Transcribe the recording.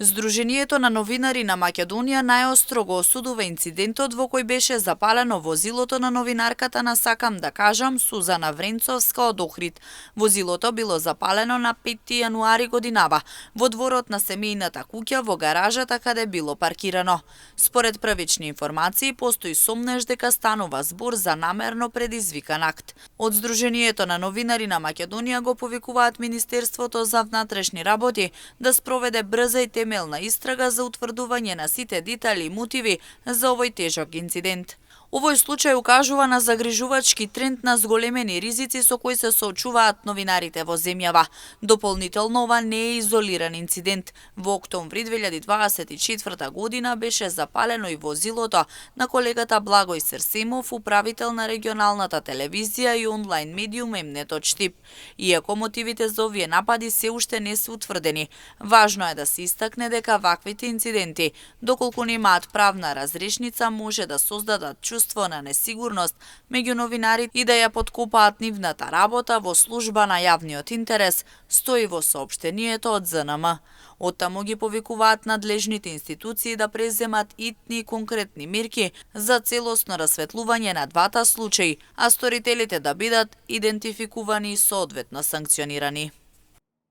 Сдруженијето на новинари на Македонија најостро го осудува инцидентот во кој беше запалено возилото на новинарката на Сакам да кажам Сузана Вренцовска од Охрид. Возилото било запалено на 5 јануари годинава во дворот на семејната куќа во гаражата каде било паркирано. Според првични информации постои сомнеж дека станува збор за намерно предизвикан акт. Од Сдруженијето на новинари на Македонија го повикуваат Министерството за внатрешни работи да спроведе брза и темелна истрага за утврдување на сите детали и мотиви за овој тежок инцидент. Овој случај укажува на загрижувачки тренд на зголемени ризици со кои се соочуваат новинарите во земјава. Дополнително, ова не е изолиран инцидент. Во октомври 2024 година беше запалено и возилото на колегата Благој Серсемов, управител на регионалната телевизија и онлайн медиум Емнетот Штип. Иако мотивите за овие напади се уште не се утврдени, важно е да се истакне дека ваквите инциденти, доколку немаат правна разрешница, може да создадат чувство на несигурност меѓу новинарите и да ја поткопаат нивната работа во служба на јавниот интерес, стои во соопштението од ЗНМ. Оттаму ги повикуваат надлежните институции да преземат итни и конкретни мерки за целосно расветлување на двата случаи, а сторителите да бидат идентификувани и соодветно санкционирани.